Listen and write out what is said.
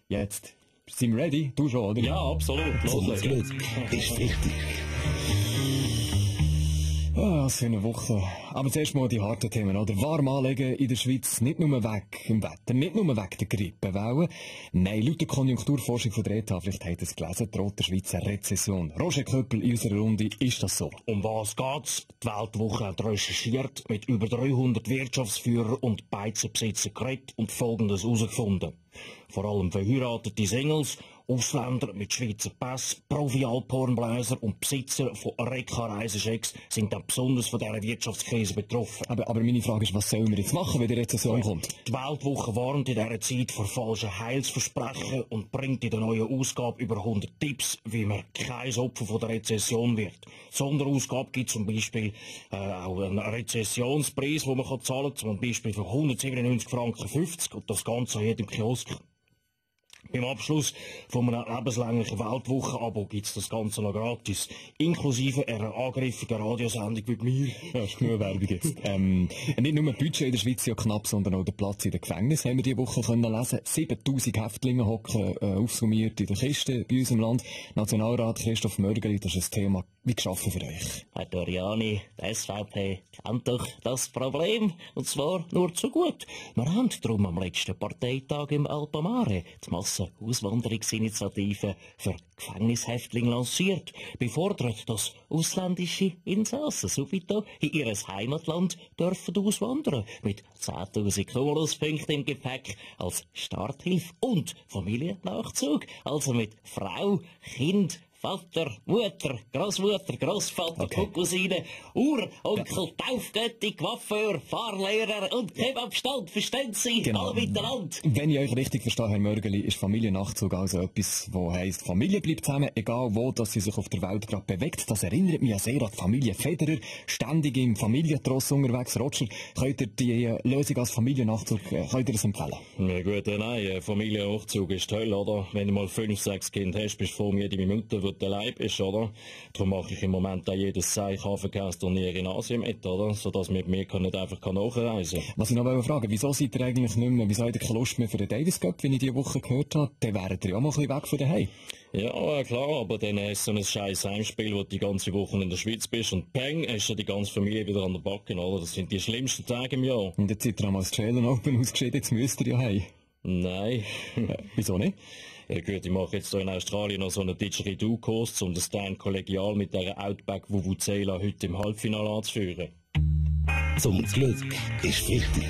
Jetzt. Sind wir ready? Du schon, oder? Ja, absolut. Das Glück ist wichtig. Was für eine Woche. Aber zuerst mal die harten Themen, oder? Warm anlegen in der Schweiz, nicht nur weg im Wetter, nicht nur weg der Grippewelle. Nein, laut der Konjunkturforschung von der ETH, vielleicht habt ihr es gelesen, droht der Schweiz eine Rezession. Roger Köppel in unserer Runde, ist das so? Um was geht's? Die Weltwoche hat recherchiert, mit über 300 Wirtschaftsführern und Beizenbesitzern geredet und Folgendes herausgefunden. Vor allem verheiratete Singles, Ausländer mit Schweizer Pass, Profi-Alphornbläser und Besitzer von Reka-Reiseschecks sind dann besonders von dieser Wirtschaftskrise betroffen. Aber meine Frage ist, was sollen wir jetzt machen, wenn die Rezession kommt? Die Weltwoche warnt in dieser Zeit vor falschen Heilsversprechen und bringt in der neuen Ausgabe über 100 Tipps, wie man kein Opfer von der Rezession wird. Sonderausgabe gibt zum Beispiel auch einen Rezessionspreis, den man zahlen kann, zum Beispiel für 197,50 Franken und das Ganze an jedem Kiosk. Beim Abschluss von einem lebenslänglichen Weltwochen-Abo gibt's das Ganze noch gratis. Inklusive einer angriffigen Radiosendung mit mir. Ja, ist genug Werbung jetzt. Nicht nur das Budget in der Schweiz ist ja knapp, sondern auch der Platz in den Gefängnissen haben wir diese Woche können lesen. 7000 Häftlinge hocken aufsummiert in der Kiste bei uns im Land. Nationalrat Christoph Mörgeli, das ist ein Thema wie geschaffen für euch. Herr Doriani, die SVP kennt doch das Problem, und zwar nur zu gut. Wir haben darum am letzten Parteitag im Alpamare die Massenauswanderungsinitiative für Gefängnishäftlinge lanciert, befordert, dass ausländische Insassen subito in ihr Heimatland dürfen auswandern, mit 10.000 Kumuluspunkten im Gepäck als Starthilfe und Familiennachzug, also mit Frau, Kind, Vater, Mutter, Großmutter, Großvater, Cousine, Uronkel, Taufgötti, Coiffeur, Fahrlehrer und Kebabstand, verstehen Sie? Genau. Alle miteinander. Wenn ich euch richtig verstehe, Herr Mörgeli, ist Familiennachzug also etwas, wo heisst, Familie bleibt zusammen, egal wo, dass sie sich auf der Welt gerade bewegt. Das erinnert mich sehr an die Familie Federer, ständig im Familientross unterwegs. Roger, könnt ihr die Lösung als Familiennachzug, könnt ihr das empfehlen? Ja gut, nein, Familiennachzug ist toll, oder? Wenn du mal 5, 6 Kinder hast, bist du froh jede Minute, wo der Leib ist, oder? Darum mache ich im Moment auch jedes Hafenkäse-Turnier in Asien mit, oder? Sodass wir mit mir nicht einfach nachreisen kann. Was ich noch fragen, wieso seid ihr eigentlich nicht mehr, wieso habt ihr keine Lust mehr für den Davis Cup, wie ich diese Woche gehört habe? Dann wäret ihr ja auch mal ein bisschen weg von daheim. Ja, klar, aber dann hast du so ein scheiß Heimspiel, wo du die ganze Woche in der Schweiz bist und peng, hast du die ganze Familie wieder an der Backe, oder? Das sind die schlimmsten Tage im Jahr. Und jetzt seid ihr einmal das Challenge Open ausgeschieden, jetzt müsst ihr ja heim. Nein. Wieso nicht? Ja gut, ich mache jetzt hier in Australien noch so einen Didgeridoo-Kurs, um das dann kollegial mit dieser Outback Vuvuzela heute im Halbfinale anzuführen. Zum Glück ist wichtig.